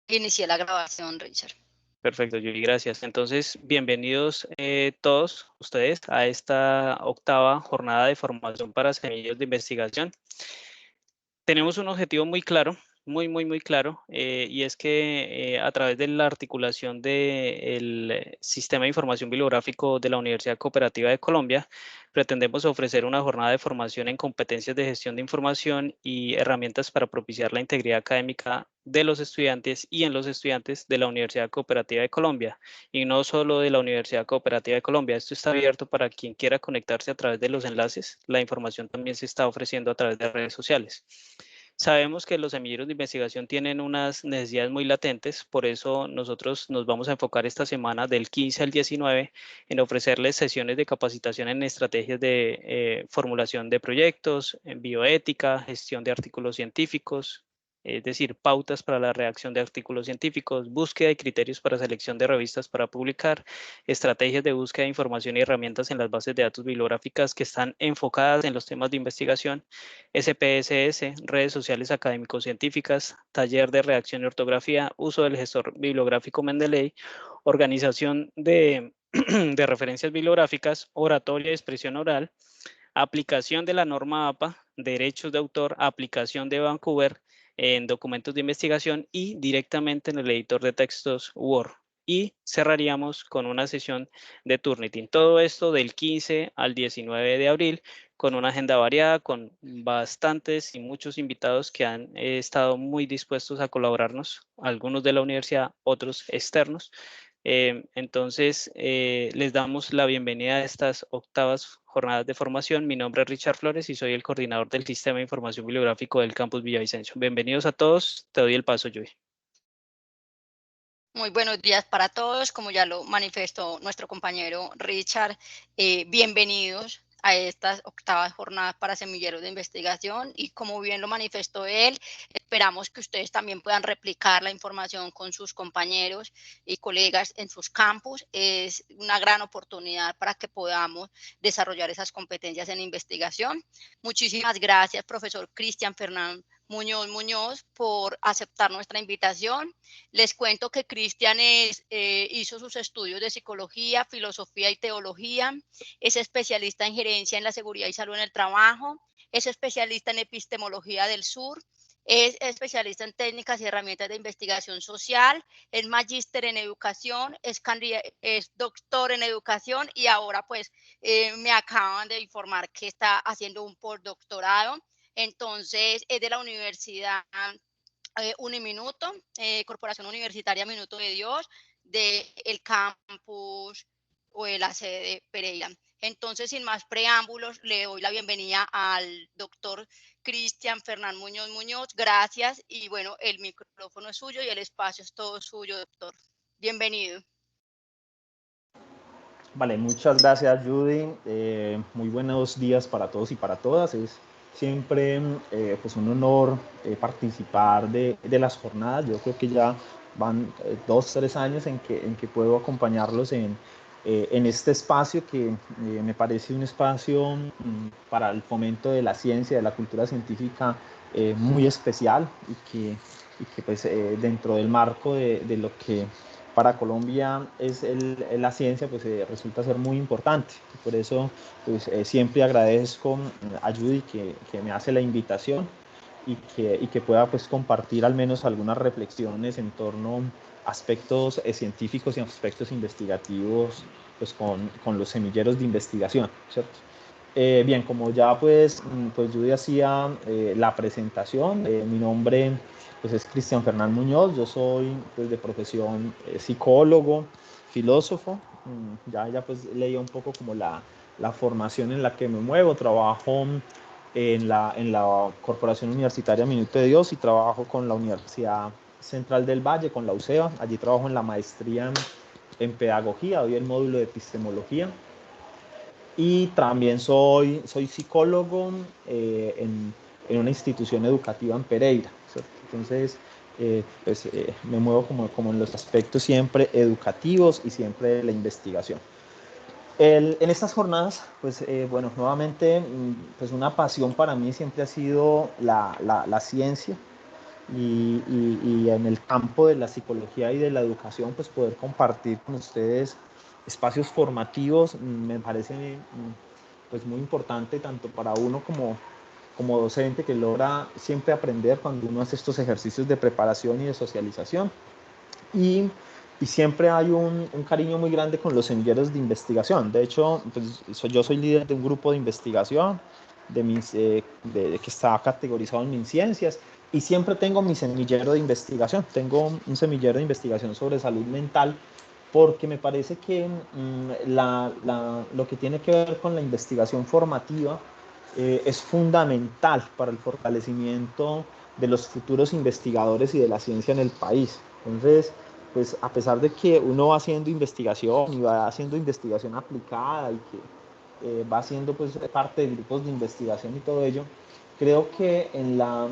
Inicié la grabación, Richard. Perfecto, Yuri, gracias. Entonces, bienvenidos todos ustedes a esta octava jornada de formación para semilleros de investigación. Tenemos un objetivo muy claro, muy claro, y es que a través de la articulación del Sistema de Información Bibliográfico de la Universidad Cooperativa de Colombia, pretendemos ofrecer una jornada de formación en competencias de gestión de información y herramientas para propiciar la integridad académica de los estudiantes y en los estudiantes de la Universidad Cooperativa de Colombia, y no solo de la Universidad Cooperativa de Colombia. Esto está abierto para quien quiera conectarse a través de los enlaces. La información también se está ofreciendo a través de redes sociales. Sabemos que los semilleros de investigación tienen unas necesidades muy latentes, por eso nosotros nos vamos a enfocar esta semana del 15 al 19 en ofrecerles sesiones de capacitación en estrategias de formulación de proyectos, en bioética, gestión de artículos científicos, es decir, pautas para la redacción de artículos científicos, búsqueda y criterios para selección de revistas para publicar, estrategias de búsqueda de información y herramientas en las bases de datos bibliográficas que están enfocadas en los temas de investigación, SPSS, redes sociales académico-científicas, taller de redacción y ortografía, uso del gestor bibliográfico Mendeley, organización de, de referencias bibliográficas, oratoria y expresión oral, aplicación de la norma APA, derechos de autor, aplicación de Vancouver en documentos de investigación y directamente en el editor de textos Word. Y cerraríamos con una sesión de Turnitin. Todo esto del 15 al 19 de abril con una agenda variada, con bastantes y muchos invitados que han estado muy dispuestos a colaborarnos, algunos de la universidad, otros externos. Entonces, les damos la bienvenida a estas octavas jornadas de formación. Mi nombre es Richard Flores y soy el coordinador del Sistema de Información Bibliográfico del Campus Villavicencio. Bienvenidos a todos. Te doy el paso, Joy. Muy buenos días para todos. Como ya lo manifestó nuestro compañero Richard, bienvenidos a estas octavas jornadas para semilleros de investigación, y como bien lo manifestó él, esperamos que ustedes también puedan replicar la información con sus compañeros y colegas en sus campus. Es una gran oportunidad para que podamos desarrollar esas competencias en investigación. Muchísimas gracias, profesor Cristian Fernán Muñoz, por aceptar nuestra invitación. Les cuento que Cristian hizo sus estudios de psicología, filosofía y teología, es especialista en gerencia en la seguridad y salud en el trabajo, es especialista en epistemología del sur, es especialista en técnicas y herramientas de investigación social, es magíster en educación, es doctor en educación, y ahora pues me acaban de informar que está haciendo un postdoctorado. Entonces es de la Universidad Uniminuto, Corporación Universitaria Minuto de Dios, del campus o de la sede de Pereira. Entonces, sin más preámbulos, le doy la bienvenida al doctor Cristian Fernán Muñoz. Gracias, y bueno, el micrófono es suyo y el espacio es todo suyo, doctor. Bienvenido. Vale, muchas gracias, Judy. Muy buenos días para todos y para todas. Es siempre pues un honor participar de las jornadas. Yo creo que ya van 2-3 años en que puedo acompañarlos en este espacio que me parece un espacio para el fomento de la ciencia, de la cultura científica muy especial, y que pues, dentro del marco de lo que para Colombia es la ciencia, pues resulta ser muy importante. Por eso pues, siempre agradezco a Judy que me hace la invitación y que pueda pues, compartir al menos algunas reflexiones en torno a aspectos científicos y aspectos investigativos pues, con los semilleros de investigación, ¿cierto? Bien, como ya pues Judy hacía la presentación, mi nombre pues es Cristian Fernán Muñoz. Yo soy pues de profesión psicólogo, filósofo. Ya pues leía un poco como la formación en la que me muevo. Trabajo en la Corporación Universitaria Minuto de Dios y trabajo con la Universidad Central del Valle, con la UCEBA. Allí trabajo en la maestría en pedagogía, doy el módulo de epistemología. Y también soy psicólogo en una institución educativa en Pereira, ¿cierto? Entonces, me muevo como en los aspectos siempre educativos y siempre de la investigación. En estas jornadas, pues bueno, nuevamente, pues una pasión para mí siempre ha sido la ciencia. y en el campo de la psicología y de la educación, pues poder compartir con ustedes espacios formativos me parece pues muy importante tanto para uno como docente, que logra siempre aprender cuando uno hace estos ejercicios de preparación y de socialización. Y, y siempre hay un cariño muy grande con los semilleros de investigación. De hecho, pues, yo soy líder de un grupo de investigación que está categorizado en MinCiencias, y siempre tengo mi semillero de investigación. Tengo un semillero de investigación sobre salud mental, porque me parece que lo que tiene que ver con la investigación formativa es fundamental para el fortalecimiento de los futuros investigadores y de la ciencia en el país. Entonces, pues a pesar de que uno va haciendo investigación y va haciendo investigación aplicada y que va haciendo pues parte de grupos de investigación y todo ello, creo que en la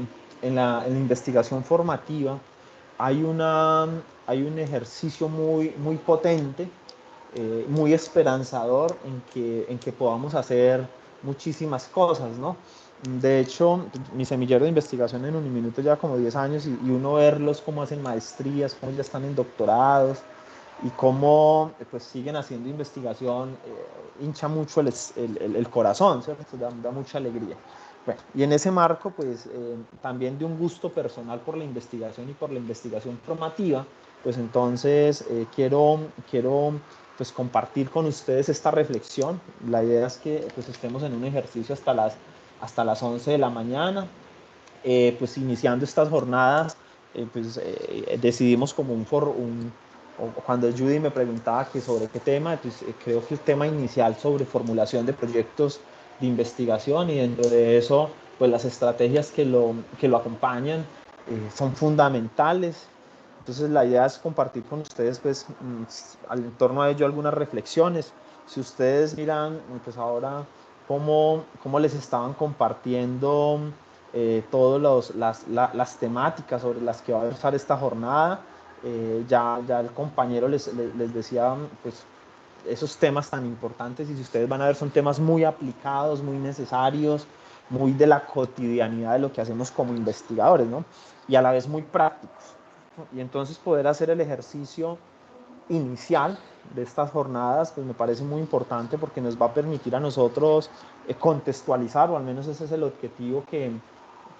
investigación formativa hay un ejercicio muy potente, muy esperanzador en que podamos hacer muchísimas cosas, ¿no? De hecho, mi semillero de investigación en Uniminuto lleva como 10 años, y uno verlos cómo hacen maestrías, cómo ya están en doctorados y cómo pues siguen haciendo investigación, hincha mucho el corazón, ¿cierto? Da mucha alegría. Bueno, y en ese marco, pues también de un gusto personal por la investigación y por la investigación formativa, pues entonces quiero pues compartir con ustedes esta reflexión. La idea es que pues estemos en un ejercicio hasta las 11 de la mañana, pues iniciando estas jornadas, decidimos como cuando Judy me preguntaba que sobre qué tema, pues creo que el tema inicial sobre formulación de proyectos de investigación, y dentro de eso pues las estrategias que lo acompañan son fundamentales. Entonces la idea es compartir con ustedes pues en torno a ello algunas reflexiones. Si ustedes miran pues ahora cómo les estaban compartiendo todas las temáticas sobre las que va a versar esta jornada, ya el compañero les decía pues esos temas tan importantes, y si ustedes van a ver son temas muy aplicados, muy necesarios, muy de la cotidianidad de lo que hacemos como investigadores, ¿no? Y a la vez muy prácticos. Y entonces poder hacer el ejercicio inicial de estas jornadas pues me parece muy importante, porque nos va a permitir a nosotros contextualizar, o al menos ese es el objetivo que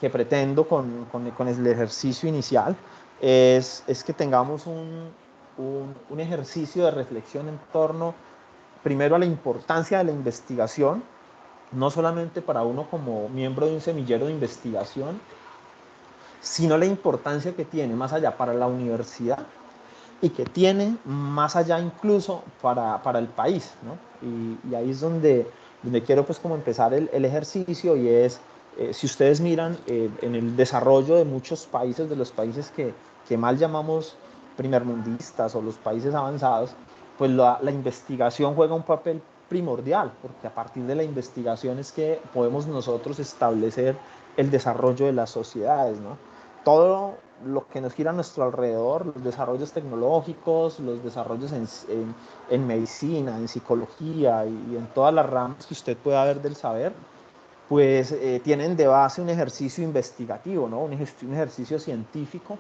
pretendo con el ejercicio inicial, es que tengamos un ejercicio de reflexión en torno primero a la importancia de la investigación, no solamente para uno como miembro de un semillero de investigación, sino la importancia que tiene más allá para la universidad, y que tiene más allá incluso para el país, ¿no? Y ahí es donde quiero pues como empezar el ejercicio, y es, si ustedes miran en el desarrollo de muchos países, de los países que mal llamamos primermundistas o los países avanzados, pues la investigación juega un papel primordial, porque a partir de la investigación es que podemos nosotros establecer el desarrollo de las sociedades, ¿no? Todo lo que nos gira a nuestro alrededor, los desarrollos tecnológicos, los desarrollos en medicina, en psicología y en todas las ramas que usted pueda ver del saber, pues tienen de base un ejercicio investigativo, ¿no? Un ejercicio científico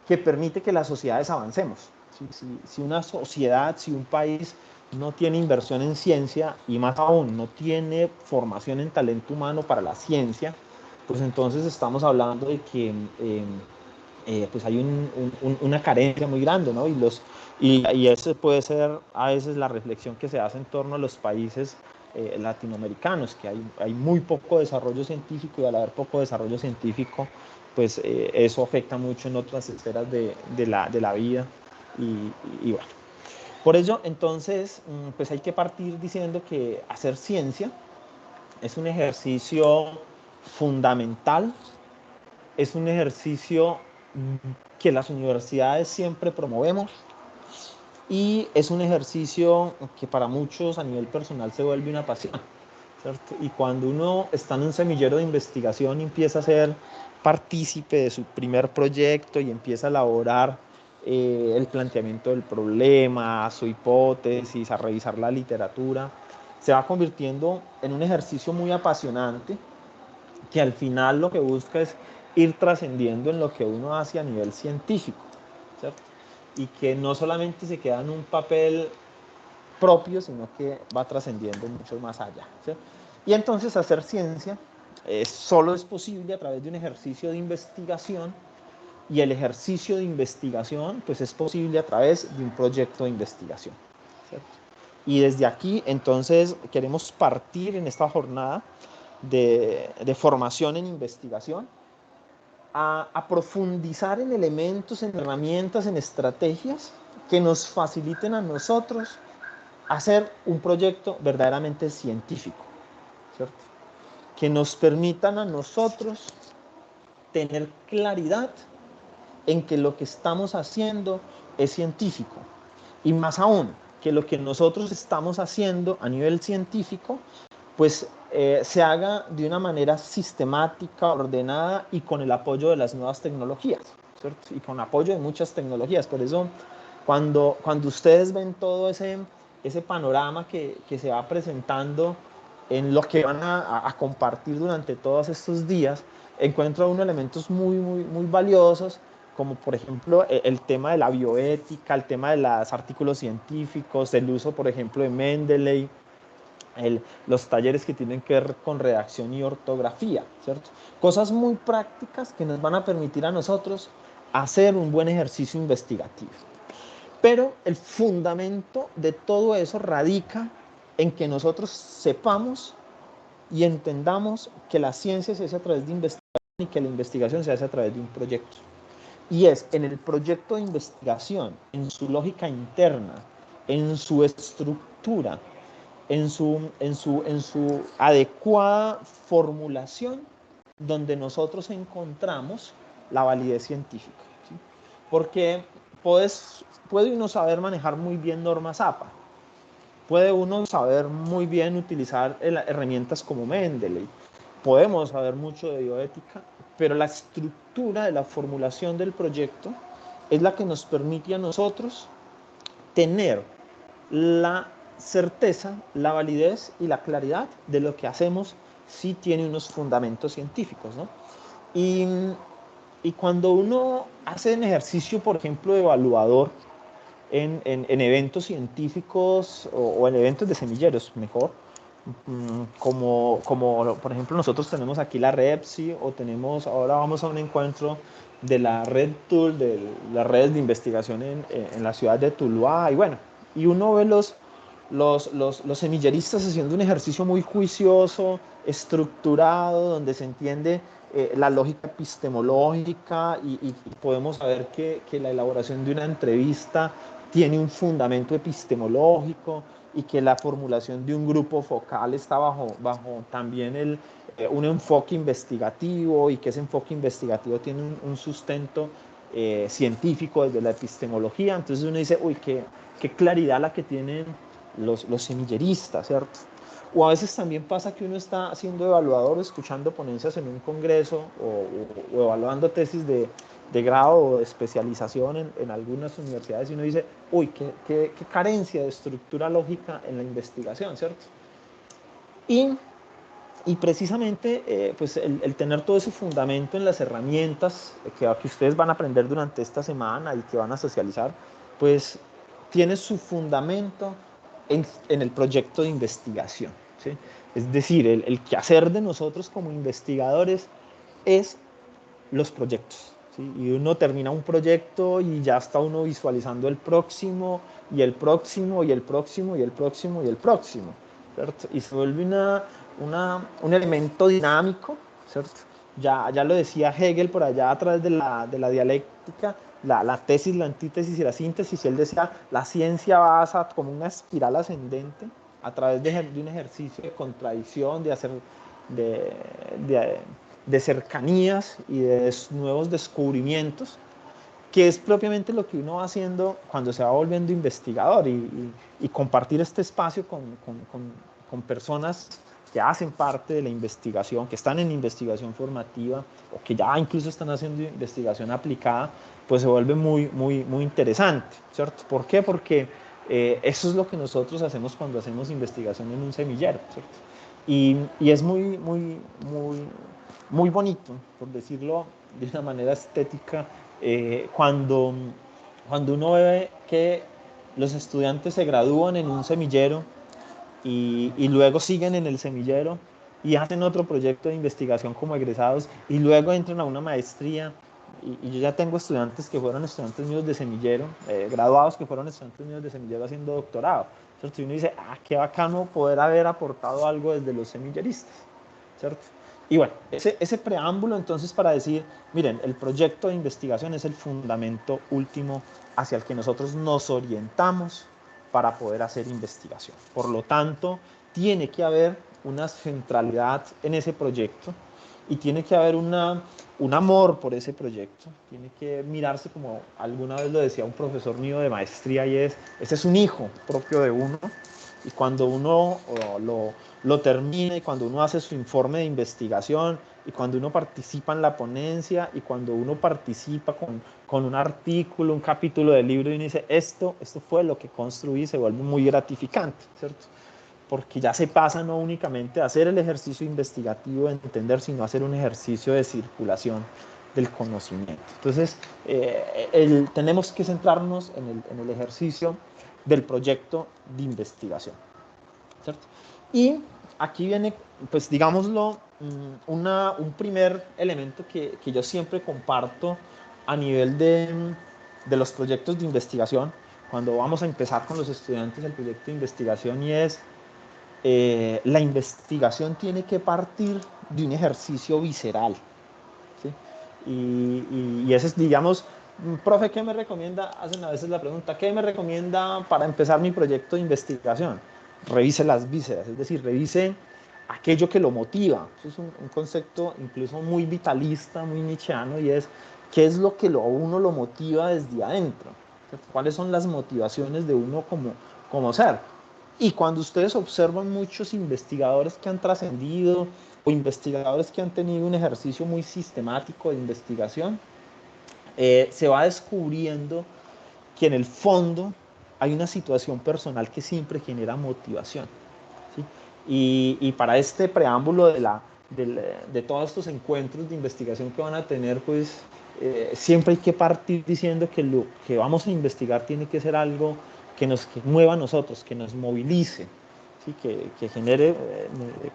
que permite que las sociedades avancemos. Si una sociedad, si un país no tiene inversión en ciencia, y más aún no tiene formación en talento humano para la ciencia, pues entonces estamos hablando de que pues hay una carencia muy grande, ¿no? Y eso puede ser a veces la reflexión que se hace en torno a los países latinoamericanos, que hay muy poco desarrollo científico, y al haber poco desarrollo científico, pues eso afecta mucho en otras esferas de la vida. Y bueno, por ello entonces pues hay que partir diciendo que hacer ciencia es un ejercicio fundamental, es un ejercicio que las universidades siempre promovemos, y es un ejercicio que para muchos a nivel personal se vuelve una pasión, ¿cierto? Y cuando uno está en un semillero de investigación y empieza a ser partícipe de su primer proyecto y empieza a elaborar el planteamiento del problema, su hipótesis, a revisar la literatura, se va convirtiendo en un ejercicio muy apasionante, que al final lo que busca es ir trascendiendo en lo que uno hace a nivel científico, ¿cierto? Y que no solamente se queda en un papel propio, sino que va trascendiendo mucho más allá, ¿cierto? Y entonces hacer ciencia solo es posible a través de un ejercicio de investigación, y el ejercicio de investigación pues es posible a través de un proyecto de investigación, ¿cierto? Y desde aquí entonces queremos partir en esta jornada de formación en investigación a profundizar en elementos, en herramientas, en estrategias que nos faciliten a nosotros hacer un proyecto verdaderamente científico, ¿cierto? Que nos permitan a nosotros tener claridad en que lo que estamos haciendo es científico, y más aún, que lo que nosotros estamos haciendo a nivel científico pues se haga de una manera sistemática, ordenada y con el apoyo de las nuevas tecnologías, ¿cierto? Y con apoyo de muchas tecnologías. Por eso, cuando ustedes ven todo ese panorama que se va presentando en lo que van a compartir durante todos estos días, encuentra uno elementos muy valiosos, como por ejemplo el tema de la bioética, el tema de los artículos científicos, el uso, por ejemplo, de Mendeley, los talleres que tienen que ver con redacción y ortografía, ¿cierto? Cosas muy prácticas que nos van a permitir a nosotros hacer un buen ejercicio investigativo. Pero el fundamento de todo eso radica en que nosotros sepamos y entendamos que la ciencia se hace a través de investigación y que la investigación se hace a través de un proyecto. Y es en el proyecto de investigación, en su lógica interna, en su estructura, en su adecuada formulación, donde nosotros encontramos la validez científica, ¿sí? Porque puede uno saber manejar muy bien normas APA, puede uno saber muy bien utilizar herramientas como Mendeley, podemos saber mucho de bioética, pero la estructura de la formulación del proyecto es la que nos permite a nosotros tener la certeza, la validez y la claridad de lo que hacemos si tiene unos fundamentos científicos, ¿no? Y cuando uno hace un ejercicio, por ejemplo, evaluador en eventos científicos o en eventos de semilleros, mejor, como por ejemplo nosotros tenemos aquí la REPSI, o ahora vamos a un encuentro de la Red Tool, de las redes de investigación en la ciudad de Tuluá, y bueno, y uno ve los semilleristas haciendo un ejercicio muy juicioso, estructurado, donde se entiende la lógica epistemológica, y podemos saber que la elaboración de una entrevista tiene un fundamento epistemológico, y que la formulación de un grupo focal está bajo también un enfoque investigativo, y que ese enfoque investigativo tiene un sustento científico desde la epistemología. Entonces uno dice, uy, qué claridad la que tienen los semilleristas, ¿cierto? O a veces también pasa que uno está siendo evaluador, escuchando ponencias en un congreso, o evaluando tesis de grado o de especialización en algunas universidades, y uno dice, uy, qué carencia de estructura lógica en la investigación, ¿cierto? Y precisamente pues el tener todo ese fundamento en las herramientas que ustedes van a aprender durante esta semana y que van a socializar, pues tiene su fundamento en el proyecto de investigación, ¿sí? Es decir, el quehacer de nosotros como investigadores es los proyectos, ¿sí? Y uno termina un proyecto y ya está uno visualizando el próximo, y el próximo, y el próximo, y el próximo, y el próximo, ¿cierto? Y se vuelve un elemento dinámico, ¿cierto? Ya lo decía Hegel por allá a través de la dialéctica, la tesis, la antítesis y la síntesis, y él decía, la ciencia va como una espiral ascendente a través de un ejercicio de contradicción, de cercanías y de nuevos descubrimientos, que es propiamente lo que uno va haciendo cuando se va volviendo investigador, y compartir este espacio con personas que hacen parte de la investigación, que están en investigación formativa, o que ya incluso están haciendo investigación aplicada, pues se vuelve muy interesante, ¿cierto? ¿Por qué? Porque eso es lo que nosotros hacemos cuando hacemos investigación en un semillero, ¿cierto? Y es muy bonito, por decirlo de una manera estética cuando uno ve que los estudiantes se gradúan en un semillero y luego siguen en el semillero y hacen otro proyecto de investigación como egresados y luego entran a una maestría. Y yo ya tengo estudiantes que fueron estudiantes míos de semillero, graduados que fueron estudiantes míos de semillero haciendo doctorado. ¿Cierto? Y uno dice, qué bacano poder haber aportado algo desde los semilleristas, ¿cierto? Y bueno, ese preámbulo entonces para decir, miren, el proyecto de investigación es el fundamento último hacia el que nosotros nos orientamos para poder hacer investigación. Por lo tanto, tiene que haber una centralidad en ese proyecto y tiene que haber un amor por ese proyecto. Tiene que mirarse como alguna vez lo decía un profesor mío de maestría y ese es un hijo propio de uno y cuando uno lo termina y cuando uno hace su informe de investigación y cuando uno participa en la ponencia y cuando uno participa con un artículo, un capítulo del libro y uno dice esto fue lo que construí, se vuelve muy gratificante, ¿cierto? Porque ya se pasa no únicamente a hacer el ejercicio investigativo de entender, sino a hacer un ejercicio de circulación del conocimiento. Entonces, tenemos que centrarnos en el ejercicio del proyecto de investigación, ¿cierto? Y aquí viene, pues digámoslo, un primer elemento que yo siempre comparto a nivel de los proyectos de investigación, cuando vamos a empezar con los estudiantes el proyecto de investigación y es la investigación tiene que partir de un ejercicio visceral, ¿sí? Y ese es, digamos, profe, ¿qué me recomienda? Hacen a veces la pregunta, ¿qué me recomienda para empezar mi proyecto de investigación? Revise las vísceras, es decir, revise aquello que lo motiva. Eso es un concepto incluso muy vitalista, muy nietzscheano, y es qué es lo que uno lo motiva desde adentro, ¿cierto? ¿Cuáles son las motivaciones de uno como ser? Y cuando ustedes observan muchos investigadores que han trascendido o investigadores que han tenido un ejercicio muy sistemático de investigación, se va descubriendo que en el fondo hay una situación personal que siempre genera motivación, ¿sí? Y para este preámbulo de todos estos encuentros de investigación que van a tener, pues siempre hay que partir diciendo que lo que vamos a investigar tiene que ser algo que mueva a nosotros, que nos movilice, ¿sí? Que genere,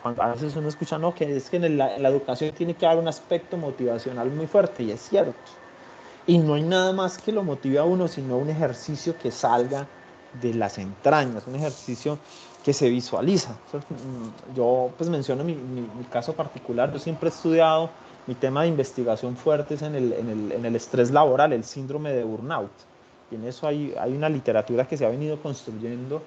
cuando a veces uno escucha, no, que es que en la educación tiene que haber un aspecto motivacional muy fuerte, y es cierto. Y no hay nada más que lo motive a uno, sino un ejercicio que salga de las entrañas, un ejercicio que se visualiza. Yo pues menciono mi caso particular, yo siempre he estudiado, mi tema de investigación fuerte es en el estrés laboral, el síndrome de burnout. Y en eso hay una literatura que se ha venido construyendo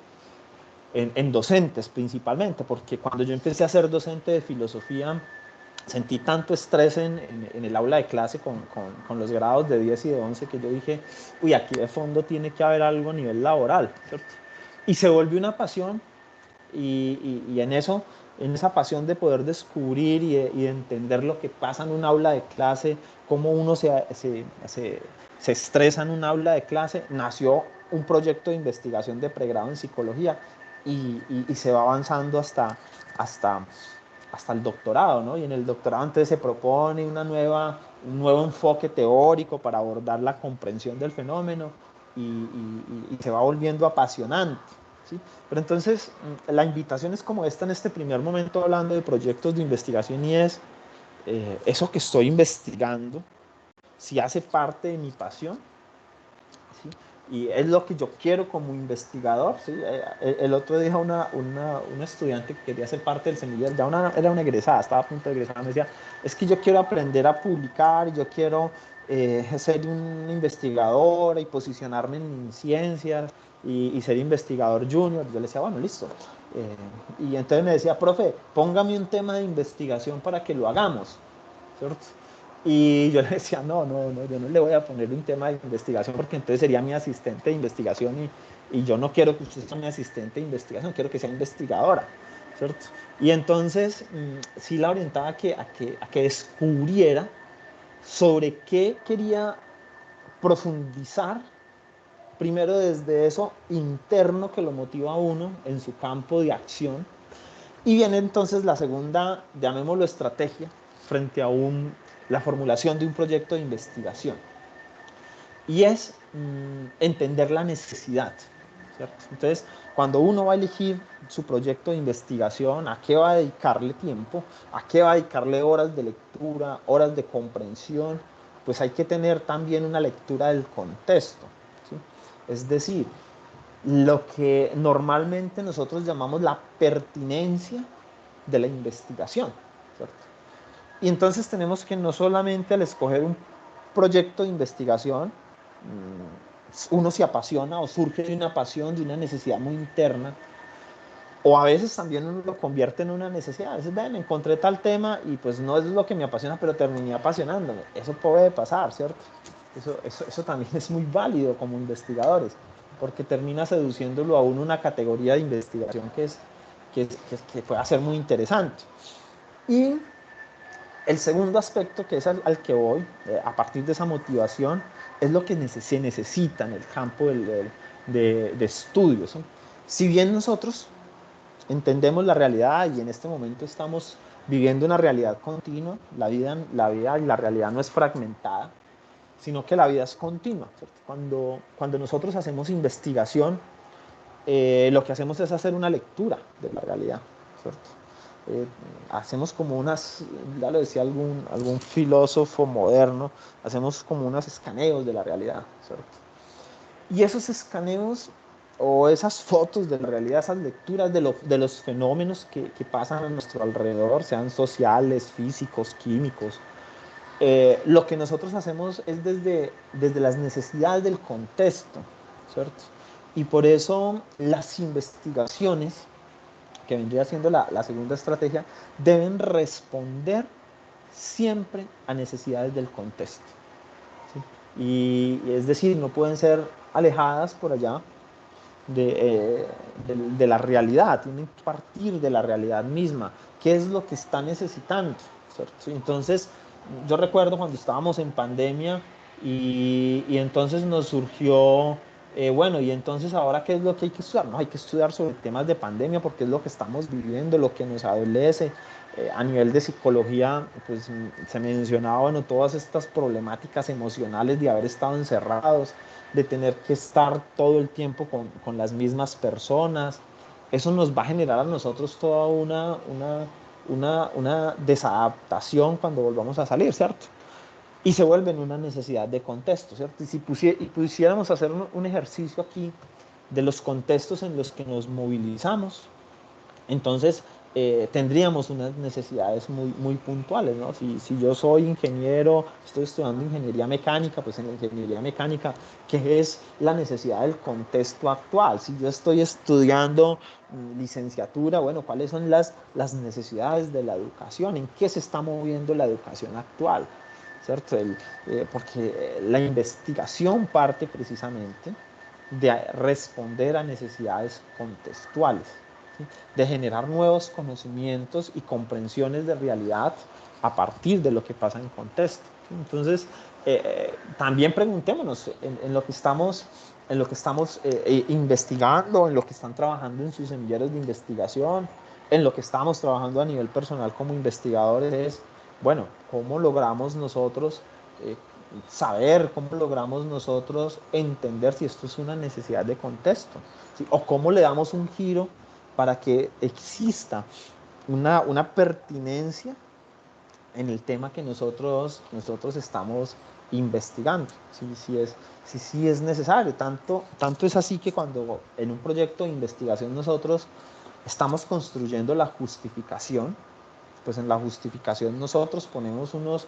en docentes principalmente, porque cuando yo empecé a ser docente de filosofía, sentí tanto estrés en el aula de clase con los grados de 10 y de 11 que yo dije, uy, aquí de fondo tiene que haber algo a nivel laboral, ¿cierto? Y se volvió una pasión y en esa pasión de poder descubrir y de entender lo que pasa en un aula de clase, cómo uno se estresa en un aula de clase, nació un proyecto de investigación de pregrado en psicología y se va avanzando hasta el doctorado, ¿no? Y en el doctorado entonces se propone un nuevo enfoque teórico para abordar la comprensión del fenómeno y se va volviendo apasionante, ¿sí? Pero entonces la invitación es como esta en este primer momento hablando de proyectos de investigación y es eso que estoy investigando, si hace parte de mi pasión, ¿sí? Y es lo que yo quiero como investigador, ¿sí? El otro día una estudiante que quería ser parte del semillero, era una egresada, estaba a punto de egresar, me decía, es que yo quiero aprender a publicar, yo quiero ser un investigador y posicionarme en ciencias y ser investigador junior. Yo le decía, bueno, listo. Y entonces me decía, profe, póngame un tema de investigación para que lo hagamos, ¿cierto? Y yo le decía, no, yo no le voy a poner un tema de investigación porque entonces sería mi asistente de investigación y yo no quiero que usted sea mi asistente de investigación, quiero que sea investigadora, ¿cierto? Y entonces sí la orientaba a que descubriera sobre qué quería profundizar, primero desde eso interno que lo motiva a uno en su campo de acción. Y viene entonces la segunda, llamémoslo estrategia, frente a un la formulación de un proyecto de investigación. Y es entender la necesidad, ¿cierto? Entonces, cuando uno va a elegir su proyecto de investigación, a qué va a dedicarle tiempo, a qué va a dedicarle horas de lectura, horas de comprensión, pues hay que tener también una lectura del contexto, ¿sí? Es decir, lo que normalmente nosotros llamamos la pertinencia de la investigación, ¿cierto? Y entonces tenemos que no solamente al escoger un proyecto de investigación, uno se apasiona o surge de una pasión, de una necesidad muy interna, o a veces también uno lo convierte en una necesidad. A veces, ven, encontré tal tema y pues no es lo que me apasiona, pero terminé apasionándome. Eso puede pasar, ¿cierto? Eso también es muy válido como investigadores, porque termina seduciéndolo a uno una categoría de investigación que puede ser muy interesante. Y el segundo aspecto, que es al que voy, a partir de esa motivación, es lo que se necesita en el campo de estudios, ¿no? Si bien nosotros entendemos la realidad y en este momento estamos viviendo una realidad continua, la vida y la realidad no es fragmentada, sino que la vida es continua, ¿cierto? Cuando nosotros hacemos investigación, lo que hacemos es hacer una lectura de la realidad, ¿cierto? Hacemos como unas, ya lo decía algún filósofo moderno, hacemos como unos escaneos de la realidad, ¿cierto? Y esos escaneos o esas fotos de la realidad, esas lecturas de los fenómenos que pasan a nuestro alrededor, sean sociales, físicos, químicos, lo que nosotros hacemos es desde las necesidades del contexto, ¿cierto? Y por eso las investigaciones, que vendría siendo la segunda estrategia, deben responder siempre a necesidades del contexto, ¿sí? Y es decir, no pueden ser alejadas por allá de la realidad, tienen que partir de la realidad misma, qué es lo que está necesitando, ¿cierto? Entonces, yo recuerdo cuando estábamos en pandemia y entonces nos surgió, bueno, y entonces ahora qué es lo que hay que estudiar. No, hay que estudiar sobre temas de pandemia porque es lo que estamos viviendo, lo que nos adolece. A nivel de psicología, pues se mencionaba, bueno, todas estas problemáticas emocionales de haber estado encerrados, de tener que estar todo el tiempo con las mismas personas. Eso nos va a generar a nosotros toda una desadaptación cuando volvamos a salir, ¿cierto? Y se vuelve en una necesidad de contexto, ¿cierto? Y si pusiéramos hacer un ejercicio aquí de los contextos en los que nos movilizamos, entonces tendríamos unas necesidades muy puntuales, ¿no? Si yo soy ingeniero, estoy estudiando ingeniería mecánica, pues en la ingeniería mecánica, ¿qué es la necesidad del contexto actual? Si yo estoy estudiando licenciatura, bueno, ¿cuáles son las necesidades de la educación? ¿En qué se está moviendo la educación actual? ¿Cierto? Porque la investigación parte precisamente de responder a necesidades contextuales, ¿sí? De generar nuevos conocimientos y comprensiones de realidad a partir de lo que pasa en contexto, ¿sí? Entonces, también preguntémonos en lo que estamos investigando, en lo que están trabajando en sus semilleros de investigación, en lo que estamos trabajando a nivel personal como investigadores, es, bueno, ¿cómo logramos nosotros saber, cómo logramos nosotros entender si esto es una necesidad de contexto, ¿sí? O cómo le damos un giro para que exista una pertinencia en el tema que nosotros estamos investigando, si es necesario. Tanto es así que cuando en un proyecto de investigación nosotros estamos construyendo la justificación, pues en la justificación nosotros ponemos unos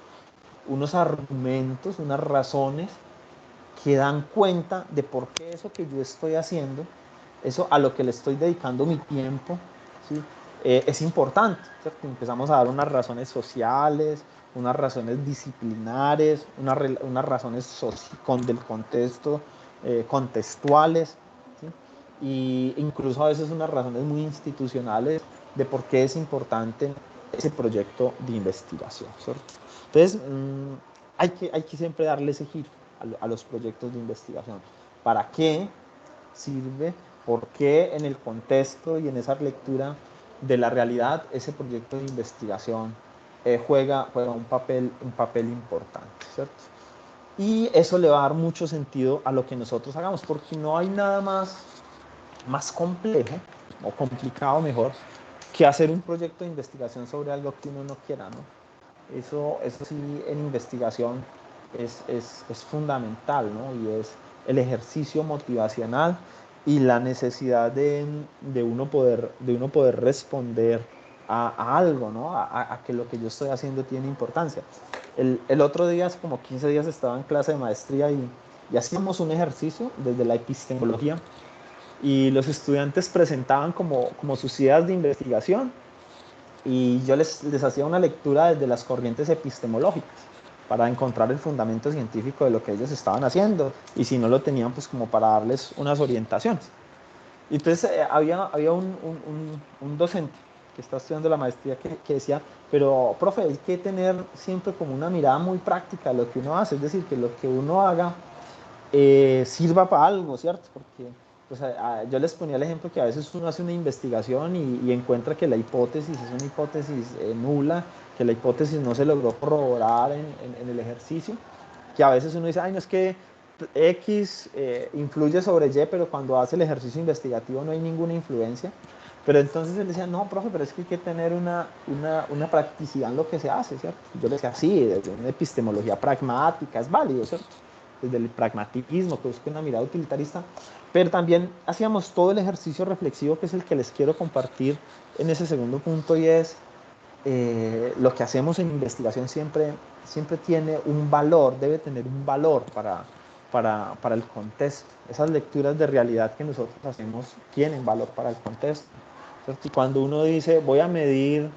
argumentos, unas razones que dan cuenta de por qué eso que yo estoy haciendo, eso a lo que le estoy dedicando mi tiempo, ¿sí? Es importante, ¿cierto? Empezamos a dar unas razones sociales, unas razones disciplinares, unas razones del contexto, contextuales, ¿sí? Y incluso a veces unas razones muy institucionales de por qué es importante ese proyecto de investigación, ¿cierto? Entonces, hay que siempre darle ese giro a los proyectos de investigación. ¿Para qué sirve? ¿Por qué en el contexto y en esa lectura de la realidad ese proyecto de investigación juega un papel importante, ¿cierto? Y eso le va a dar mucho sentido a lo que nosotros hagamos, porque no hay nada más complejo o complicado mejor que hacer un proyecto de investigación sobre algo que uno no quiera, ¿no? Eso sí, en investigación es fundamental, ¿no? Y es el ejercicio motivacional y la necesidad de uno poder responder a algo, ¿no? A que lo que yo estoy haciendo tiene importancia. El otro día, hace como 15 días, estaba en clase de maestría y hacíamos un ejercicio desde la epistemología y los estudiantes presentaban como sus ideas de investigación y yo les hacía una lectura desde las corrientes epistemológicas para encontrar el fundamento científico de lo que ellos estaban haciendo y si no lo tenían, pues como para darles unas orientaciones. Y entonces había un docente que está estudiando la maestría que decía, pero profe, hay que tener siempre como una mirada muy práctica de lo que uno hace, es decir, que lo que uno haga sirva para algo, ¿cierto? Porque pues, yo les ponía el ejemplo que a veces uno hace una investigación y encuentra que la hipótesis es una hipótesis nula, que la hipótesis no se logró corroborar en el ejercicio, que a veces uno dice, ay, no es que X influye sobre Y, pero cuando hace el ejercicio investigativo no hay ninguna influencia. Pero entonces él decía, no, profe, pero es que hay que tener una practicidad en lo que se hace, ¿cierto? Yo le decía, sí, desde una epistemología pragmática es válido, ¿cierto? Desde el pragmatismo, que busca una mirada utilitarista, pero también hacíamos todo el ejercicio reflexivo, que es el que les quiero compartir en ese segundo punto, y es lo que hacemos en investigación siempre tiene un valor, debe tener un valor para el contexto. Esas lecturas de realidad que nosotros hacemos tienen valor para el contexto, ¿cierto? Y cuando uno dice, voy a medir,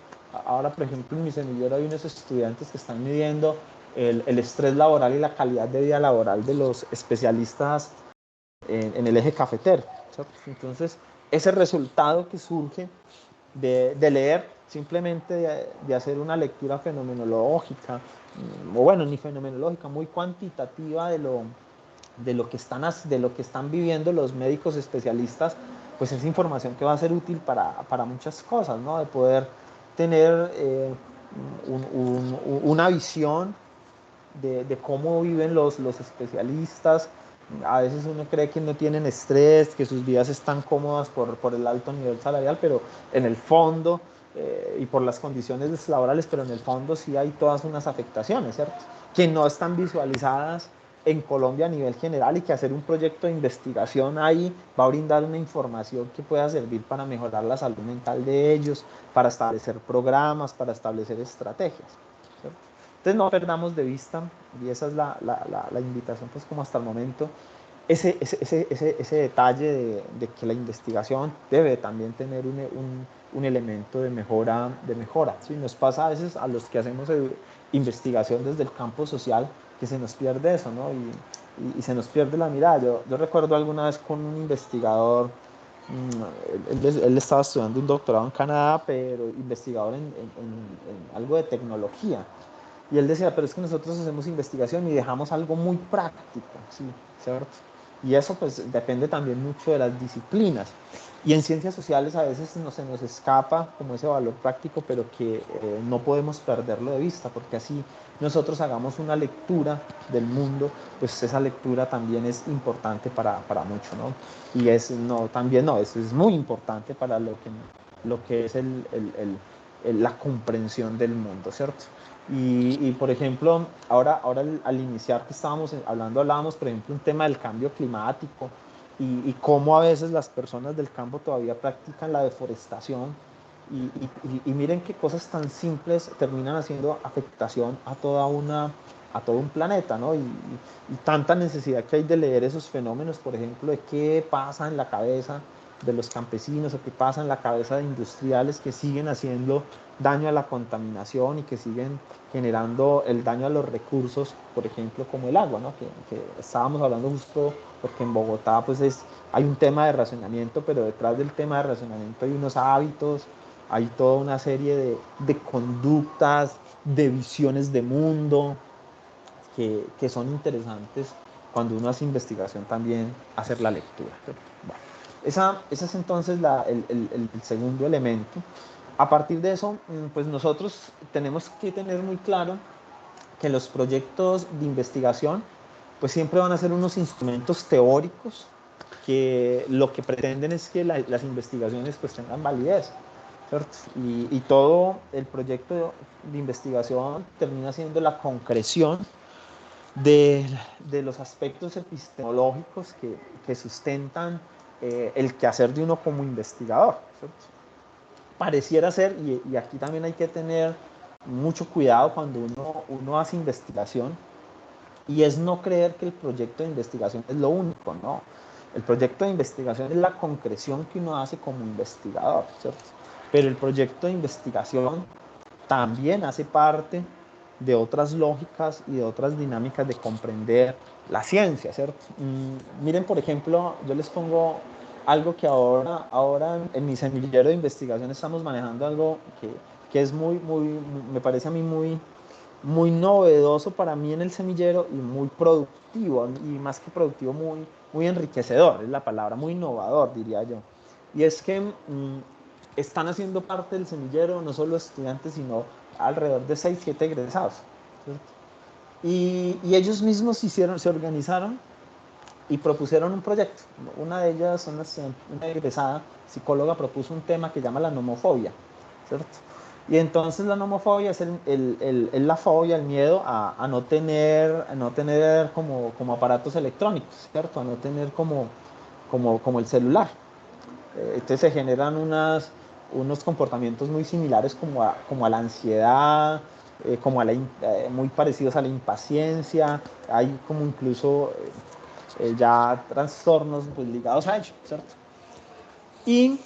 ahora por ejemplo en mi semillero hay unos estudiantes que están midiendo el estrés laboral y la calidad de vida laboral de los especialistas en el eje cafetero, ¿cierto? Entonces, ese resultado que surge de leer, simplemente de hacer una lectura fenomenológica, o bueno, ni fenomenológica, muy cuantitativa de lo que están viviendo los médicos especialistas, pues es información que va a ser útil para muchas cosas, ¿no? De poder tener una visión de cómo viven los especialistas. A veces uno cree que no tienen estrés, que sus vidas están cómodas por el alto nivel salarial, pero en el fondo, y por las condiciones laborales, pero en el fondo sí hay todas unas afectaciones, ¿cierto? Que no están visualizadas en Colombia a nivel general y que hacer un proyecto de investigación ahí va a brindar una información que pueda servir para mejorar la salud mental de ellos, para establecer programas, para establecer estrategias, ¿cierto? Entonces no perdamos de vista, y esa es la invitación pues como hasta el momento, ese detalle de que la investigación debe también tener un elemento de mejora. ¿Sí? Nos pasa a veces a los que hacemos investigación desde el campo social que se nos pierde eso, ¿no? Y se nos pierde la mirada. Yo recuerdo alguna vez con un investigador, él estaba estudiando un doctorado en Canadá, pero investigador en algo de tecnología. Y él decía, pero es que nosotros hacemos investigación y dejamos algo muy práctico, ¿sí? ¿Cierto? Y eso pues depende también mucho de las disciplinas. Y en ciencias sociales a veces se nos escapa como ese valor práctico, pero que no podemos perderlo de vista, porque así nosotros hagamos una lectura del mundo, pues esa lectura también es importante para mucho, ¿no? Y eso es muy importante para lo que es la comprensión del mundo, ¿cierto? Y por ejemplo, ahora al iniciar que hablábamos, por ejemplo, un tema del cambio climático y cómo a veces las personas del campo todavía practican la deforestación y miren qué cosas tan simples terminan haciendo afectación a todo un planeta, ¿no? Y tanta necesidad que hay de leer esos fenómenos, por ejemplo, de qué pasa en la cabeza de los campesinos o qué pasa en la cabeza de industriales que siguen haciendo daño a la contaminación y que siguen generando el daño a los recursos, por ejemplo, como el agua, ¿no? Que estábamos hablando justo porque en Bogotá pues hay un tema de racionamiento, pero detrás del tema de racionamiento hay unos hábitos, hay toda una serie de conductas, de visiones de mundo que son interesantes cuando uno hace investigación también hacer la lectura. Bueno, ese es entonces el segundo elemento. A partir de eso, pues nosotros tenemos que tener muy claro que los proyectos de investigación pues siempre van a ser unos instrumentos teóricos que lo que pretenden es que las investigaciones pues tengan validez, ¿cierto? Y todo el proyecto de investigación termina siendo la concreción de los aspectos epistemológicos que sustentan el quehacer de uno como investigador, ¿cierto? Pareciera ser, y aquí también hay que tener mucho cuidado cuando uno hace investigación, y es no creer que el proyecto de investigación es lo único, ¿no? El proyecto de investigación es la concreción que uno hace como investigador, ¿cierto? Pero el proyecto de investigación también hace parte de otras lógicas y de otras dinámicas de comprender la ciencia, ¿cierto? Miren, por ejemplo, yo les pongo algo que ahora en mi semillero de investigación estamos manejando algo que es me parece a mí muy novedoso para mí en el semillero y muy productivo, y más que productivo, muy enriquecedor, es la palabra, muy innovador, diría yo. Y es que están haciendo parte del semillero no solo estudiantes, sino alrededor de 6, 7 egresados, ¿cierto? Y ellos mismos se organizaron y propusieron un proyecto. Una de ellas, una egresada psicóloga, propuso un tema que llama la nomofobia, ¿cierto? Y entonces la nomofobia es la fobia, el miedo a no tener como aparatos electrónicos, ¿cierto? A no tener como el celular. Entonces se generan unos comportamientos muy similares como a la ansiedad, muy parecidos a la impaciencia. Hay como incluso ya trastornos pues, ligados a ello, ¿cierto? Y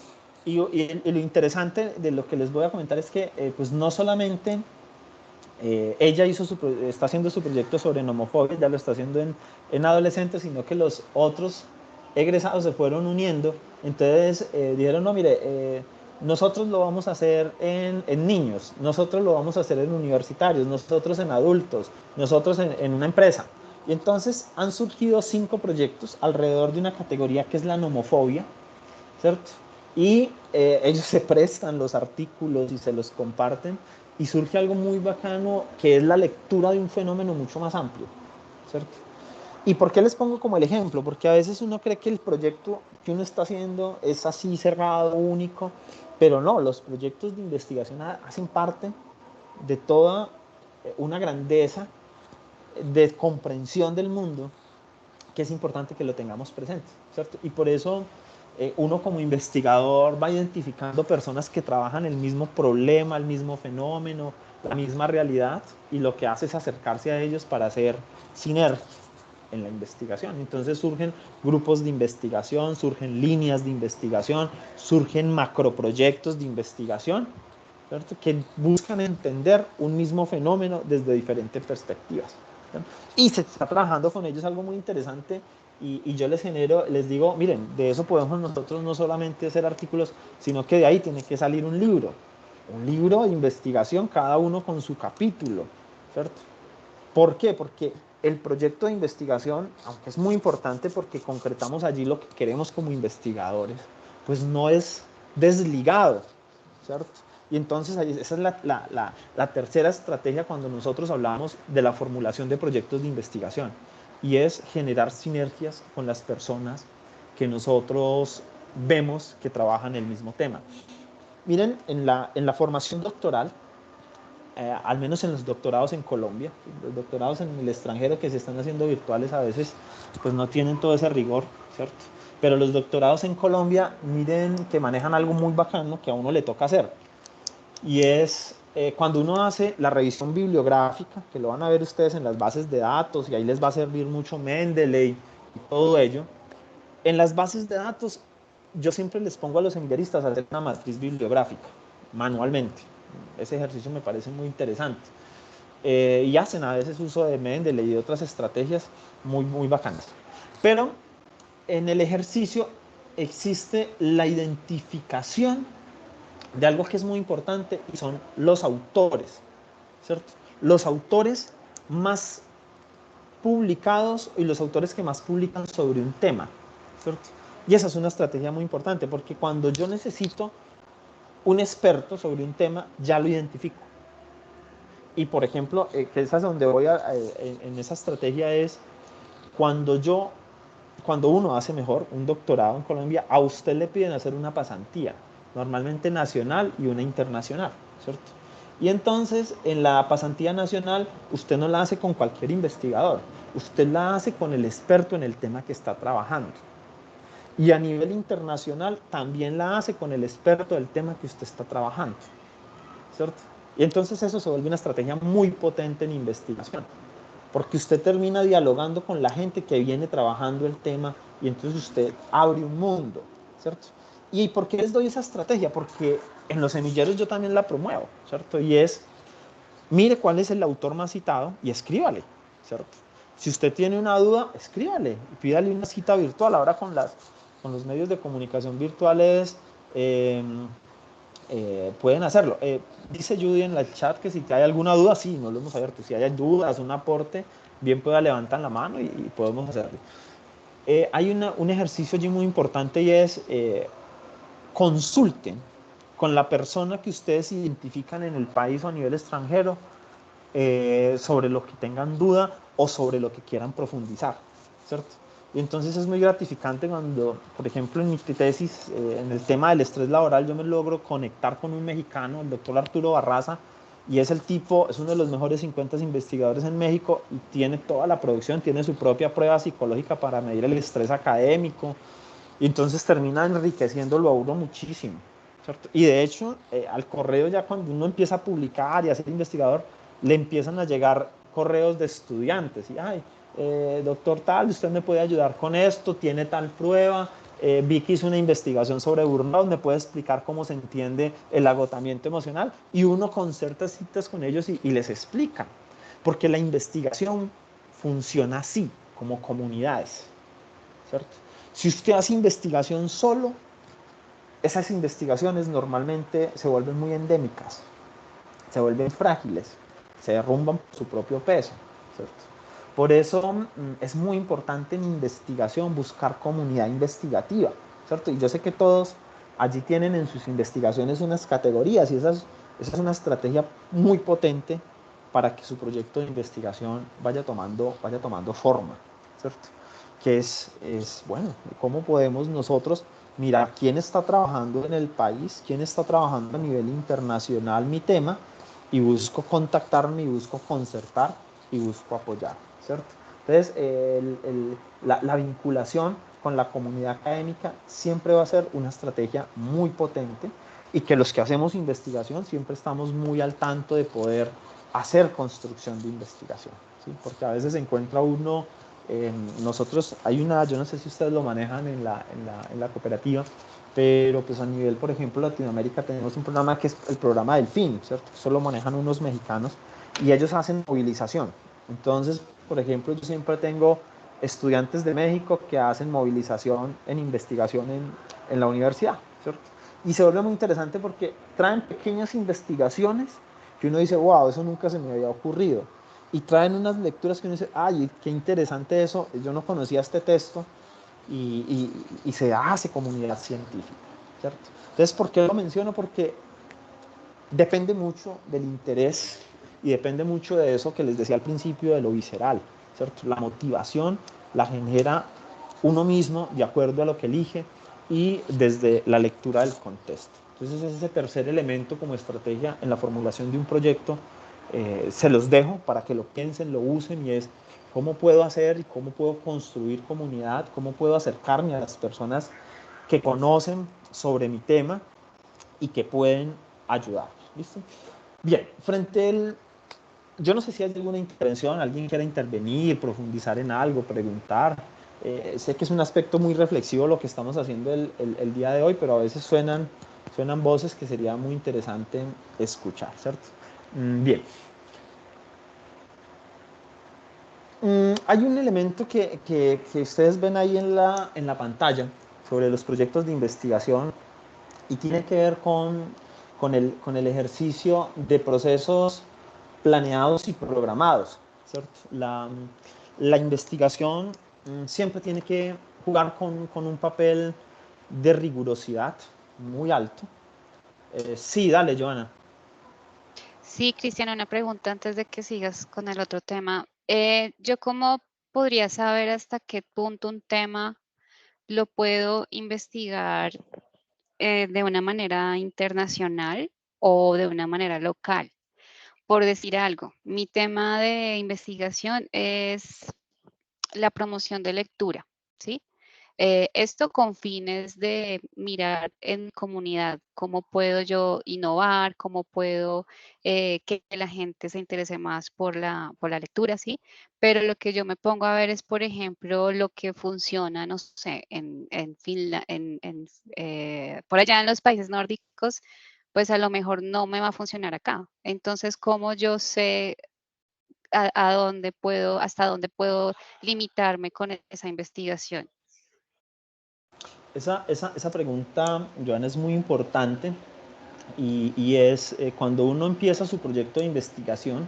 lo interesante de lo que les voy a comentar es que pues no solamente ella está haciendo su proyecto sobre nomofobia, ya lo está haciendo en adolescentes, sino que los otros egresados se fueron uniendo. Entonces dijeron, no, mire, nosotros lo vamos a hacer en niños, nosotros lo vamos a hacer en universitarios, nosotros en adultos, nosotros en una empresa. Y entonces han surgido 5 proyectos alrededor de una categoría que es la nomofobia, ¿cierto? Y ellos se prestan los artículos y se los comparten, y surge algo muy bacano que es la lectura de un fenómeno mucho más amplio, ¿cierto? ¿Y por qué les pongo como el ejemplo? Porque a veces uno cree que el proyecto que uno está haciendo es así cerrado, único, pero no, los proyectos de investigación hacen parte de toda una grandeza de comprensión del mundo que es importante que lo tengamos presente, ¿cierto? Y por eso uno como investigador va identificando personas que trabajan el mismo problema, el mismo fenómeno, la misma realidad, y lo que hace es acercarse a ellos para hacer sinergia en la investigación. Entonces surgen grupos de investigación, surgen líneas de investigación, surgen macroproyectos de investigación, ¿cierto? Que buscan entender un mismo fenómeno desde diferentes perspectivas, ¿cierto? Y se está trabajando con ellos algo muy interesante, y yo les digo, miren, de eso podemos nosotros no solamente hacer artículos, sino que de ahí tiene que salir un libro de investigación, cada uno con su capítulo, ¿cierto? ¿Por qué? Porque el proyecto de investigación, aunque es muy importante porque concretamos allí lo que queremos como investigadores, pues no es desligado, ¿cierto? Y entonces esa es la tercera estrategia cuando nosotros hablamos de la formulación de proyectos de investigación, y es generar sinergias con las personas que nosotros vemos que trabajan el mismo tema. Miren, en la formación doctoral, al menos en los doctorados en Colombia, los doctorados en el extranjero que se están haciendo virtuales a veces pues no tienen todo ese rigor, ¿cierto? Pero los doctorados en Colombia, miren que manejan algo muy bacano que a uno le toca hacer, y es cuando uno hace la revisión bibliográfica, que lo van a ver ustedes en las bases de datos, y ahí les va a servir mucho Mendeley y todo ello. En las bases de datos yo siempre les pongo a los semilleristas a hacer una matriz bibliográfica manualmente. Ese ejercicio me parece muy interesante. Y hacen a veces uso de Mendeley y de otras estrategias muy bacanas. Pero en el ejercicio existe la identificación de algo que es muy importante, y son los autores, ¿cierto? Los autores más publicados y los autores que más publican sobre un tema, ¿cierto? Y esa es una estrategia muy importante, porque cuando yo necesito un experto sobre un tema, ya lo identifico. Y por ejemplo, que esa es donde voy en esa estrategia es cuando uno hace mejor un doctorado en Colombia, a usted le piden hacer una pasantía, normalmente nacional y una internacional, ¿cierto? Y entonces, en la pasantía nacional, usted no la hace con cualquier investigador, usted la hace con el experto en el tema que está trabajando. Y a nivel internacional, también la hace con el experto del tema que usted está trabajando, ¿cierto? Y entonces eso se vuelve una estrategia muy potente en investigación, porque usted termina dialogando con la gente que viene trabajando el tema y entonces usted abre un mundo, ¿cierto? ¿Y por qué les doy esa estrategia? Porque en los semilleros yo también la promuevo, ¿cierto? Y es, mire cuál es el autor más citado y escríbale, ¿cierto? Si usted tiene una duda, escríbale y pídale una cita virtual. Ahora con los medios de comunicación virtuales pueden hacerlo. Dice Judy en el chat que si hay alguna duda, sí, no lo hemos abierto. Si hay dudas, un aporte, bien pueda levantar la mano y podemos hacerlo. Hay un ejercicio allí muy importante y es consulten con la persona que ustedes identifican en el país o a nivel extranjero sobre lo que tengan duda o sobre lo que quieran profundizar, ¿cierto? Y entonces es muy gratificante cuando, por ejemplo, en mi tesis, en el tema del estrés laboral, yo me logro conectar con un mexicano, el doctor Arturo Barraza, y es uno de los mejores 50 investigadores en México y tiene toda la producción, tiene su propia prueba psicológica para medir el estrés académico, y entonces termina enriqueciéndolo a uno muchísimo, ¿cierto? Y de hecho, al correo ya cuando uno empieza a publicar y a ser investigador, le empiezan a llegar correos de estudiantes y, ay, doctor tal, usted me puede ayudar con esto, tiene tal prueba, vi que hizo una investigación sobre burnout, me puede explicar cómo se entiende el agotamiento emocional, y uno concerta citas con ellos y les explica, porque la investigación funciona así, como comunidades, ¿cierto? Si usted hace investigación solo, esas investigaciones normalmente se vuelven muy endémicas, se vuelven frágiles, se derrumban por su propio peso, ¿cierto? Por eso es muy importante en investigación buscar comunidad investigativa, ¿cierto? Y yo sé que todos allí tienen en sus investigaciones unas categorías y esa es una estrategia muy potente para que su proyecto de investigación vaya tomando forma, ¿cierto? Que bueno, cómo podemos nosotros mirar quién está trabajando en el país, quién está trabajando a nivel internacional mi tema, y busco contactarme y busco concertar y busco apoyar, ¿cierto? Entonces, la vinculación con la comunidad académica siempre va a ser una estrategia muy potente, y que los que hacemos investigación siempre estamos muy al tanto de poder hacer construcción de investigación, ¿sí? Porque a veces se encuentra uno, nosotros, yo no sé si ustedes lo manejan en la cooperativa, pero pues a nivel, por ejemplo, Latinoamérica tenemos un programa que es el programa Delfín, ¿cierto? Eso lo manejan unos mexicanos y ellos hacen movilización. Entonces, por ejemplo, yo siempre tengo estudiantes de México que hacen movilización en investigación en la universidad, ¿cierto? Y se vuelve muy interesante porque traen pequeñas investigaciones que uno dice, wow, eso nunca se me había ocurrido. Y traen unas lecturas que uno dice, ay, qué interesante eso, yo no conocía este texto, y se hace comunidad científica, ¿cierto? Entonces, ¿por qué lo menciono? Porque depende mucho del interés y depende mucho de eso que les decía al principio, de lo visceral, ¿cierto? La motivación la genera uno mismo de acuerdo a lo que elige y desde la lectura del contexto. Entonces, ese tercer elemento como estrategia en la formulación de un proyecto, se los dejo para que lo piensen, lo usen, y es cómo puedo hacer y cómo puedo construir comunidad, cómo puedo acercarme a las personas que conocen sobre mi tema y que pueden ayudar. ¿Listo? Bien, yo no sé si hay alguna intervención, alguien quiera intervenir, profundizar en algo, preguntar. Sé que es un aspecto muy reflexivo lo que estamos haciendo el día de hoy, pero a veces suenan voces que sería muy interesante escuchar, ¿cierto? Bien. Hay un elemento que ustedes ven ahí en la pantalla sobre los proyectos de investigación y tiene que ver con el ejercicio de procesos planeados y programados, ¿cierto? La investigación siempre tiene que jugar con un papel de rigurosidad muy alto, Sí, dale, Joana. Sí, Cristiana, una pregunta antes de que sigas con el otro tema. ¿Yo cómo podría saber hasta qué punto un tema lo puedo investigar de una manera internacional o de una manera local? Por decir algo, mi tema de investigación es la promoción de lectura, ¿sí? Esto con fines de mirar en comunidad cómo puedo yo innovar, cómo puedo que la gente se interese más por la lectura, ¿sí? Pero lo que yo me pongo a ver es, por ejemplo, lo que funciona, no sé, en Finlandia, por allá en los países nórdicos, pues a lo mejor no me va a funcionar acá. Entonces, ¿cómo yo sé a dónde puedo, hasta dónde puedo limitarme con esa investigación? Esa pregunta, Joana, es muy importante y es cuando uno empieza su proyecto de investigación,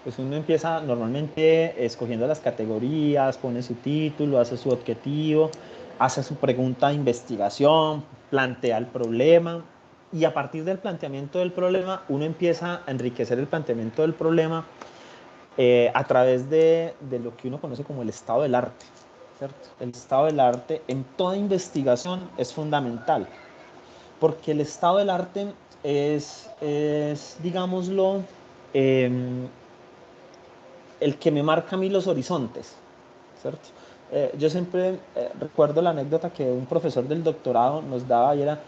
pues uno empieza normalmente escogiendo las categorías, pone su título, hace su objetivo, hace su pregunta de investigación, plantea el problema y a partir del planteamiento del problema uno empieza a enriquecer el planteamiento del problema a través de lo que uno conoce como el estado del arte, ¿cierto? El estado del arte en toda investigación es fundamental, porque el estado del arte es digámoslo, eh, el que me marca a mí los horizontes, ¿cierto? Yo siempre recuerdo la anécdota que un profesor del doctorado nos daba y era,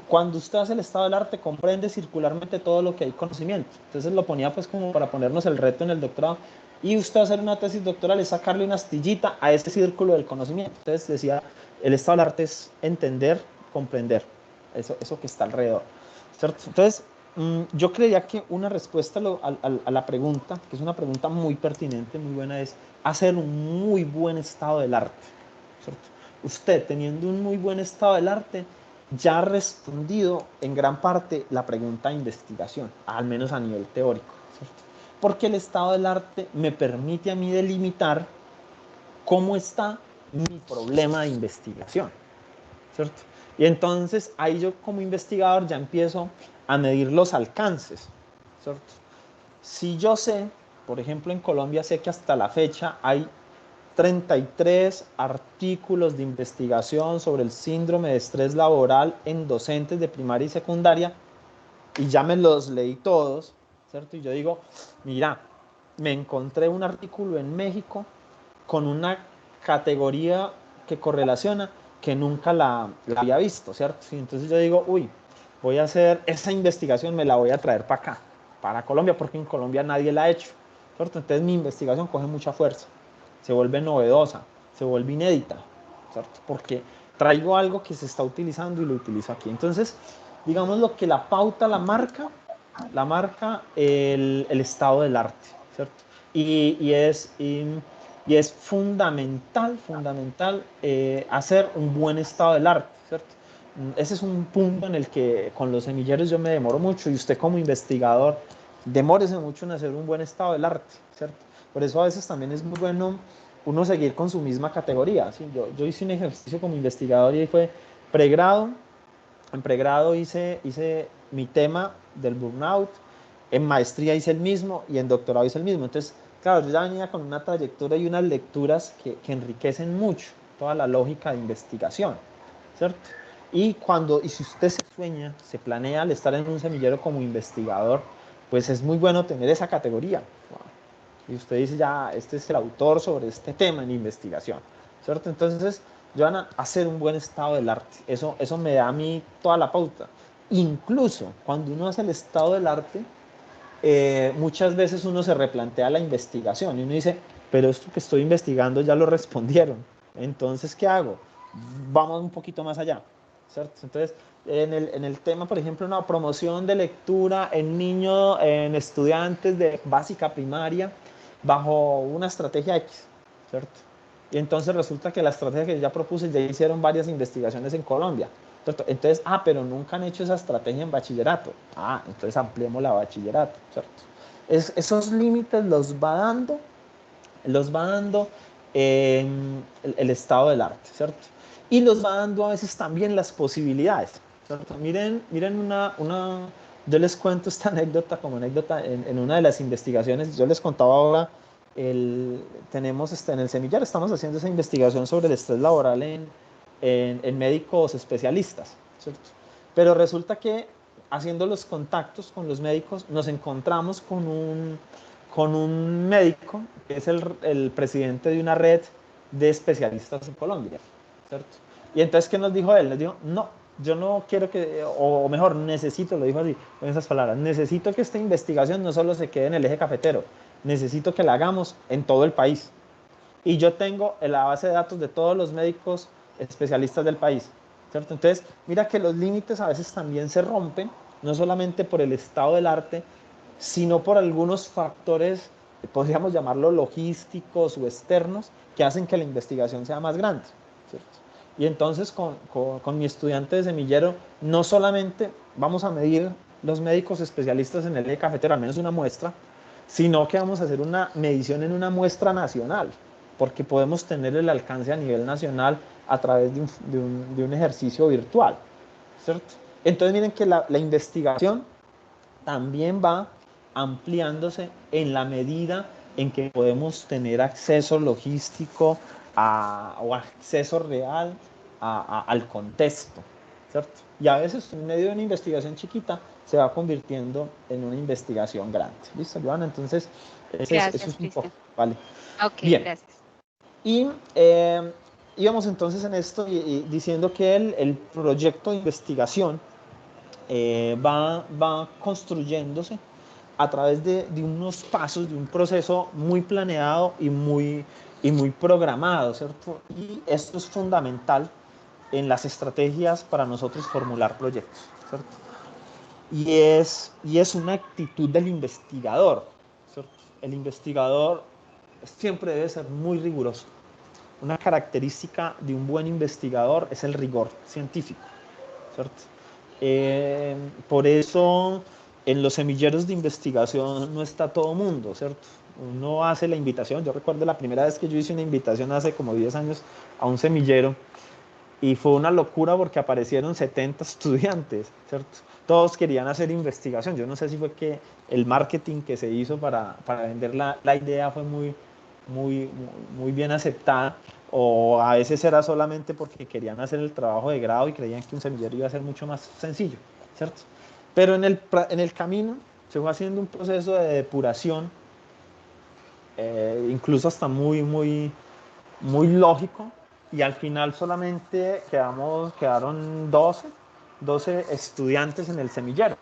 cuando usted hace el estado del arte, comprende circularmente todo lo que hay conocimiento. Entonces lo ponía pues como para ponernos el reto en el doctorado. Y usted hacer una tesis doctoral es sacarle una astillita a ese círculo del conocimiento. Entonces decía, el estado del arte es entender, comprender eso que está alrededor, ¿cierto? Entonces, yo creía que una respuesta a la pregunta, que es una pregunta muy pertinente, muy buena, es hacer un muy buen estado del arte, ¿cierto? Usted, teniendo un muy buen estado del arte, ya ha respondido en gran parte la pregunta de investigación, al menos a nivel teórico, ¿cierto? Porque el estado del arte me permite a mí delimitar cómo está mi problema de investigación, ¿cierto? Y entonces ahí yo como investigador ya empiezo a medir los alcances, ¿cierto? Si yo sé, por ejemplo en Colombia sé que hasta la fecha hay 33 artículos de investigación sobre el síndrome de estrés laboral en docentes de primaria y secundaria y ya me los leí todos, ¿cierto? Y yo digo, mira, me encontré un artículo en México con una categoría que correlaciona que nunca la había visto, ¿cierto? Y entonces yo digo, uy, voy a hacer esa investigación, me la voy a traer para acá, para Colombia, porque en Colombia nadie la ha hecho, ¿cierto? Entonces mi investigación coge mucha fuerza, se vuelve novedosa, se vuelve inédita, ¿cierto? Porque traigo algo que se está utilizando y lo utilizo aquí. Entonces, digamos lo que la pauta la marca el estado del arte, ¿cierto? Y es fundamental hacer un buen estado del arte, ¿cierto? Ese es un punto en el que con los semilleros yo me demoro mucho y usted como investigador demórese mucho en hacer un buen estado del arte, ¿cierto? Por eso a veces también es muy bueno uno seguir con su misma categoría, ¿sí? Yo hice un ejercicio como investigador y fue pregrado. En pregrado hice mi tema del burnout, en maestría hice el mismo y en doctorado hice el mismo. Entonces, claro, yo ya venía con una trayectoria y unas lecturas que enriquecen mucho toda la lógica de investigación, ¿cierto? Y si usted se sueña, se planea al estar en un semillero como investigador, pues es muy bueno tener esa categoría. Y usted dice, ya, este es el autor sobre este tema en investigación, ¿cierto? Entonces, Joana, hacer un buen estado del arte, eso me da a mí toda la pauta. Incluso cuando uno hace el estado del arte, muchas veces uno se replantea la investigación y uno dice, pero esto que estoy investigando ya lo respondieron, entonces, ¿qué hago? Vamos un poquito más allá, ¿cierto? Entonces, en el tema, por ejemplo, una promoción de lectura en niños, en estudiantes de básica primaria, bajo una estrategia X, ¿cierto? Y entonces resulta que la estrategia que yo ya propuse, ya hicieron varias investigaciones en Colombia. Entonces, pero nunca han hecho esa estrategia en bachillerato. Entonces ampliemos la bachillerato, ¿cierto? Esos límites los va dando el estado del arte, ¿cierto? Y los va dando a veces también las posibilidades, ¿cierto? Miren Yo les cuento esta anécdota como anécdota en una de las investigaciones. Yo les contaba ahora, tenemos en el semillero, estamos haciendo esa investigación sobre el estrés laboral en médicos especialistas, ¿cierto? Pero resulta que haciendo los contactos con los médicos nos encontramos con un médico que es el presidente de una red de especialistas en Colombia, ¿cierto? Y entonces, ¿qué nos dijo él? Nos dijo, no, yo no quiero que, o mejor, necesito, lo dijo así, con esas palabras, necesito que esta investigación no solo se quede en el eje cafetero, necesito que la hagamos en todo el país. Y yo tengo la base de datos de todos los médicos especialistas del país, ¿cierto? Entonces, mira que los límites a veces también se rompen, no solamente por el estado del arte, sino por algunos factores, podríamos llamarlo logísticos o externos, que hacen que la investigación sea más grande, ¿cierto? Y entonces con mi estudiante de semillero, no solamente vamos a medir los médicos especialistas en el eje cafetero, al menos una muestra, sino que vamos a hacer una medición en una muestra nacional, porque podemos tener el alcance a nivel nacional a través de un ejercicio virtual, ¿cierto? Entonces miren que la investigación también va ampliándose en la medida en que podemos tener acceso logístico o acceso real al contexto, ¿cierto? Y a veces en medio de una investigación chiquita se va convirtiendo en una investigación grande. ¿Listo, Joana? Entonces, eso Gracias, es un poco, Cristian. ¿vale? Ok, Bien. gracias. Y íbamos entonces en esto y diciendo que el proyecto de investigación va construyéndose a través de unos pasos, de un proceso muy planeado y muy programado, ¿cierto? Y esto es fundamental en las estrategias para nosotros formular proyectos, ¿cierto? Y es una actitud del investigador, ¿cierto? El investigador siempre debe ser muy riguroso. Una característica de un buen investigador es el rigor científico, ¿cierto? Por eso en los semilleros de investigación no está todo mundo, ¿cierto? Uno hace la invitación, yo recuerdo la primera vez que yo hice una invitación hace como 10 años a un semillero y fue una locura porque aparecieron 70 estudiantes, ¿cierto? Todos querían hacer investigación, yo no sé si fue que el marketing que se hizo para vender la idea fue muy bien aceptada, o a veces era solamente porque querían hacer el trabajo de grado y creían que un semillero iba a ser mucho más sencillo, ¿cierto? Pero en el camino se fue haciendo un proceso de depuración, incluso hasta muy lógico, y al final solamente quedaron 12 estudiantes en el semillero.